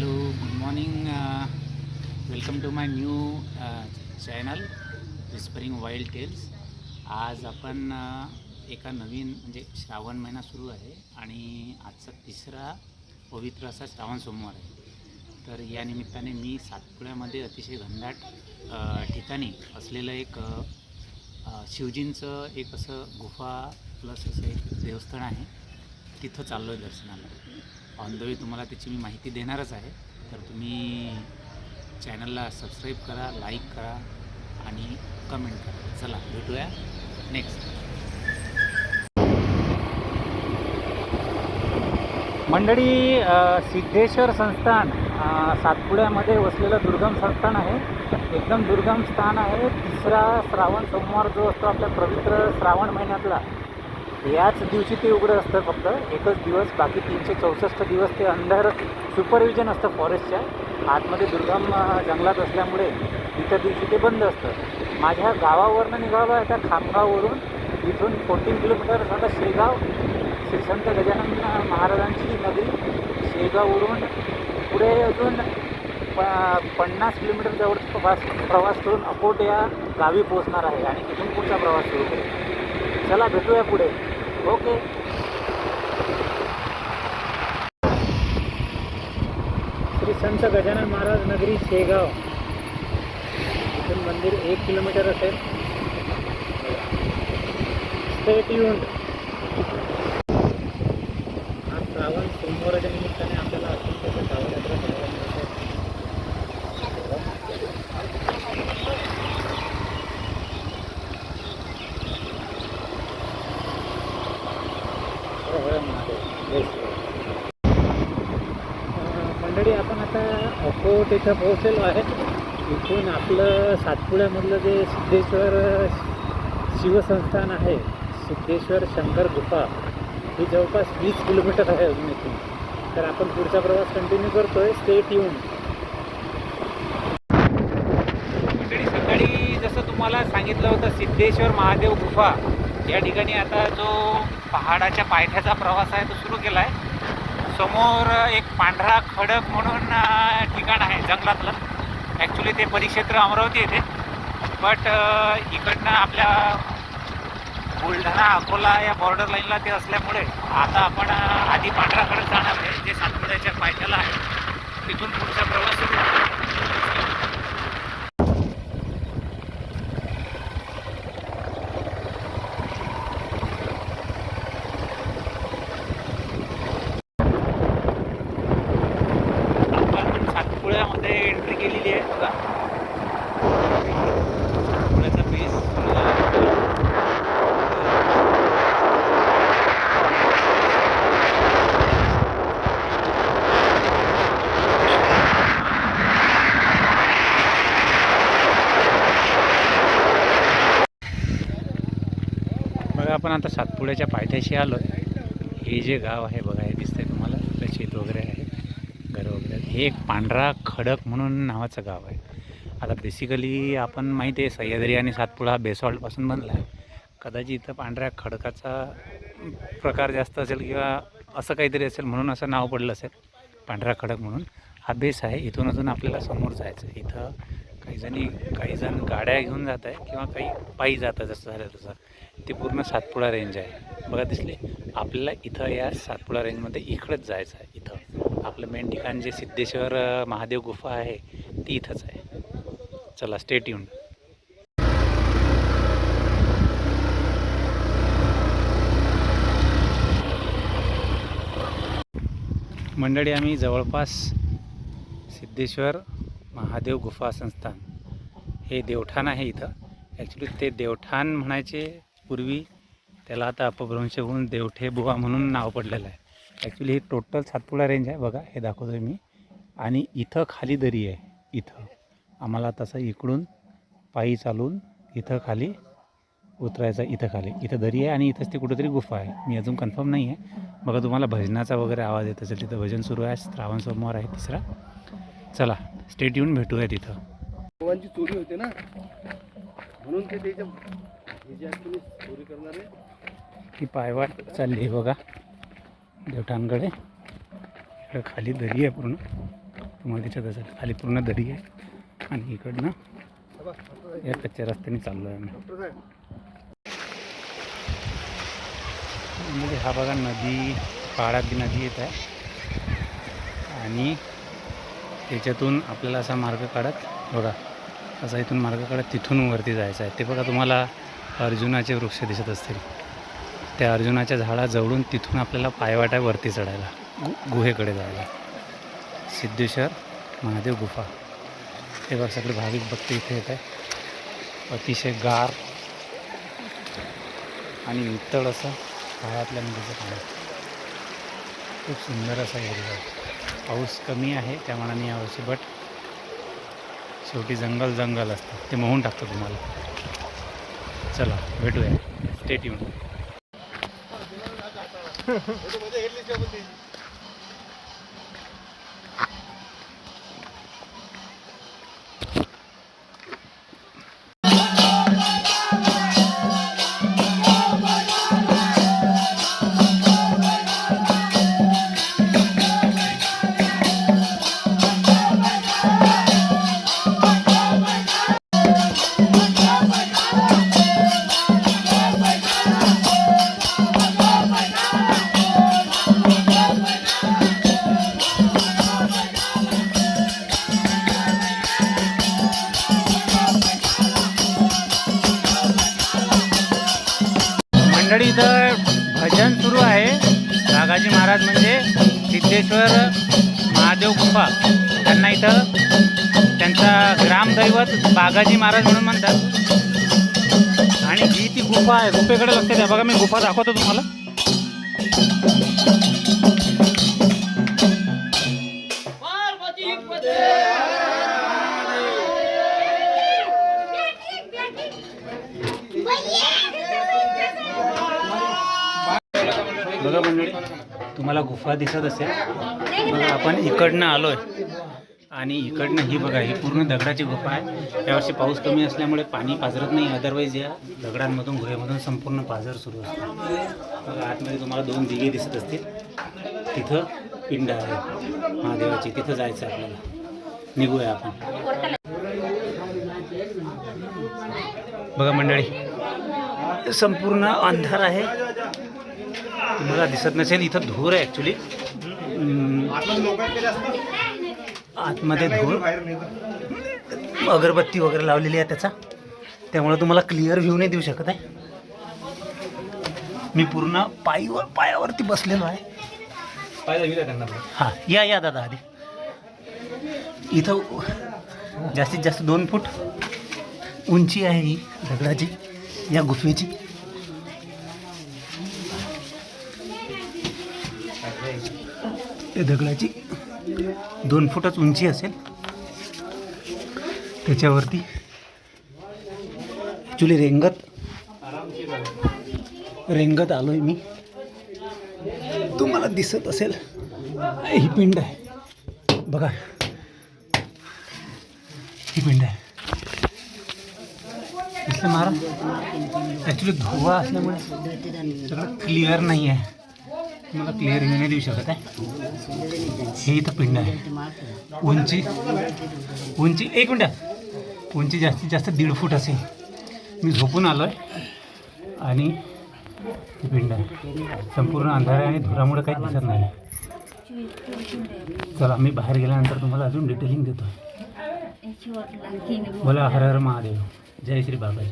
Hello, good morning. Welcome to my new channel Whispering Wild Tales. आज आपण एका नवीन म्हणजे श्रावण महिना सुरू आहे आणि आजचा तिसरा पवित्र असा श्रावण सोमवार आहे. तर या निमित्ताने मी सातपुड्यामध्ये अतिशय घनदाट ठिकाणी असलेलं एक शिवजींचं एक असं गुफा प्लस असं एक देवस्थान आहे. तिथं चाललो आहे दर्शनाला. ऑन द वे तुम्हाला त्याची मी माहिती देणारच आहे. तर तुम्ही चॅनलला सबस्क्राईब करा, लाईक करा आणि कमेंट करा. चला भेटूया नेक्स्ट. मंडळी, सिद्धेश्वर संस्थान सातपुड्यामध्ये वसलेलं दुर्गम संस्थान आहे. एकदम दुर्गम स्थान आहे. तिसरा श्रावण सोमवार जो असतो आपल्या पवित्र श्रावण महिन्यातला, याच दिवशी ते उघडं असतं. फक्त एकच दिवस, बाकी 364 दिवस ते अंडर सुपरविजन असतं फॉरेस्टच्या. आतमध्ये दुर्गम जंगलात असल्यामुळे इतर दिवशी ते बंद असतं. माझ्या गावावरनं निघालो आहे त्या खामगाववरून. इथून 14 किलोमीटर आता शेगाव, श्री संत गजानन महाराजांची नगरी शेगाववरून पुढे अजून 50 किलोमीटर जवळ प्रवास करून अकोट या गावी पोहोचणार आहे आणि तिथून पुढचा प्रवास सुरू करू. चला भेटूया पुढे. ओके. श्री संत गजानन महाराज नगरी शेगाव. इथून मंदिर 1 किलोमीटर असेल. Stay tuned. आज श्रावण सोमवाराच्या निमित्ताने आपल्याला अत्यंत श्रावण यात्रा करायला मिळते. मंडळी, आपण आता अकोट इथं पोहोचलेलो आहे. इथून आपलं सातपुड्यामधलं जे सिद्धेश्वर शिवसंस्थान आहे, सिद्धेश्वर शंकर गुफा, ही जवळपास 20 किलोमीटर आहे अजून इथून. तर आपण पुढचा प्रवास कंटिन्यू करतोय. Stay tune. मंडळी, सकाळी जसं तुम्हाला सांगितलं होतं, सिद्धेश्वर महादेव गुफा या ठिकाणी आता जो पहाडाच्या पायथ्याचा प्रवास आहे तो सुरू केला आहे. समोर एक पांढरा खडक म्हणून ठिकाण आहे जंगलातलं. ॲक्च्युली ते परिक्षेत्र अमरावती येते, बट इकडनं आपल्या बुलढाणा अकोला या बॉर्डर लाईनला ते असल्यामुळे आता आपण आधी पांढरा खडक जाणार आहे, जे सातपुड्याच्या पायथ्याला आहे. तिथून पुढचा प्रवास सुरू होतो. सातपुड्यामध्ये एंट्री केलेली आहे बघा. सातपुड्याचा बेस बघा. आपण आता सातपुड्याच्या पायथ्याशी आलो. हे जे गाव आहे बघा, हे दिसतंय तुम्हाला. शेत वगैरे आहे, घर वगैरे. हे एक पांढरा खडक म्हणून नावाचं गाव आहे. आता बेसिकली आपण माहिती आहे सह्याद्री आणि सातपुडा बेसॉल्टपासून बनला आहे. कदाचित इथं पांढऱ्या खडकाचा प्रकार जास्त असेल किंवा असं काहीतरी असेल म्हणून असं नाव पडलं असेल पांढरा खडक म्हणून. हा बेस आहे. इथून अजून आपल्याला समोर जायचं. इथं काही जण गाड्या घेऊन जात आहे किंवा काही पायी जातं. जसं झालं तसं ते पूर्ण सातपुडा रेंज आहे बघा, दिसले आपल्याला. इथं या सातपुडा रेंजमध्ये इकडंच जायचं आहे. इथं आपलं मेन ठिकाण जे सिद्धेश्वर महादेव गुफा आहे ती इथंच आहे. चला, स्टे ट्यून्ड. मंडळी, आम्ही जवळपास सिद्धेश्वर महादेव गुफा संस्थान, हे देवठाण आहे इथं. ॲक्च्युली ते देवठाण म्हणायचे पूर्वी, त्याला आता अपभ्रंश होऊन देवठे बुवा म्हणून नाव पडलेलं आहे. ॲक्च्युली ही टोटल सातपुडा रेंज आहे बघा, हे दाखवतो मी. आणि इथं खाली दरी आहे. इथं आम्हाला तसं इकडून पायी चालून इथं खाली उतरायचं. इथं दरी आहे आणि इथंच ती कुठेतरी गुफा आहे. मी अजून कन्फर्म नाही आहे बघा. तुम्हाला भजनाचा वगैरे आवाज येत असेल. तिथं भजन सुरू आहे. श्रावण सोमवार आहे तिसरा. चला, स्टे ट्यून. भेटूया तिथं. गोवांची चोरी होते ना, म्हणून ते त्याच्या चोरी करणारे. ही पायवाट चालली आहे बघा देवठाणकडे. इकडे खाली दरी आहे पूर्ण. तुम्हाला दिसत असेल खाली पूर्ण दरी आहे आणि इकडनं या कच्च्या रस्त्याने चाललो आहे आम्ही. म्हणजे हा बघा नदी, पहाडातली नदी येत आहे आणि त्याच्यातून आपल्याला असा मार्ग काढत बघा, असा इथून मार्ग काढत तिथून वरती जायचं आहे. ते बघा तुम्हाला अर्जुनाचे वृक्ष दिसत असतील, त्या अर्जुनाच्या झाडाजवळून तिथून आपल्याला पायवाट आहे वरती चढायला, गुहेकडे जायला. सिद्धेश्वर महादेव गुफा. हे बघा सगळे भाविक भक्त इथे येत आहे. अतिशय गार आणि नितळ असं पायातल्या नदीचं पाणी. खूप सुंदर असा एरिया आहे. पाऊस कमी आहे त्या मानाने यावर्षी, बट शेवटी जंगल असतं, ते मोहून टाकतं तुम्हाला. चला भेटूया, स्टे ट्यून. मंडळी इथं भजन सुरू आहे. बागाजी महाराज म्हणजे सिद्धेश्वर महादेव गुफा, त्यांना इथं त्यांचा ग्रामदैवत बागाजी महाराज म्हणून म्हणतात. आणि ही ती गुफा आहे, गुफेकडे लक्ष द्या. बघा मी गुफा दाखवतो तुम्हाला. बघा मंडळी, तुम्हाला गुफा दिसत असेल. बघा आपण इकडनं आलो आहे आणि इकडनं ही बघा, ही पूर्ण दगडाची गुफा आहे. यावर्षी पाऊस कमी असल्यामुळे पाणी पाझरत नाही, अदरवाईज या दगडांमधून गुहेमधून संपूर्ण पाझर सुरू असतो. बघा आतमध्ये तुम्हाला 2 दिवे दिसत असतील. तिथं पिंड आहे महादेवाची, तिथं जायचं आपल्याला. निघूया आपण. बघा मंडळी, संपूर्ण अंधार आहे, तुम्हाला दिसत नसेल. इथं धूर आहे ॲक्च्युली, आतमध्ये धूर, अगरबत्ती वगैरे लावलेली आहे त्याचा, त्यामुळे तुम्हाला क्लिअर व्ह्यू नाही देऊ शकत आहे. मी पूर्ण पायावरती बसलेलो आहे. हां या दादा आधी. इथं जास्तीत जास्त 2 फूट उंची आहे ही दगडाची, या गुफेची. त्या दगडाची 2 फूटच उंची असेल. त्याच्यावरती ॲक्च्युली रेंगत आलो आहे मी. तुम्हाला दिसत असेल ही पिंड आहे बघा, ही पिंड आहे. दिसलं महाराज? ॲक्च्युली धुवा असल्यामुळे सगळं क्लिअर नाही आहे, मला क्लिअर नाही देऊ शकत आहे. हे इथं पिंड आहे. उंची 1 मिनटं, उंची जास्तीत जास्त 1.5 फूट असेल. मी झोपून आलो आहे आणि ही पिंड आहे. संपूर्ण अंधार आहे आणि धुरामुळे काही दिसत नाही. चला मी बाहेर गेल्यानंतर तुम्हाला अजून डिटेलिंग देतो. बोला हर हर महादेव, जय श्री बाबाजी.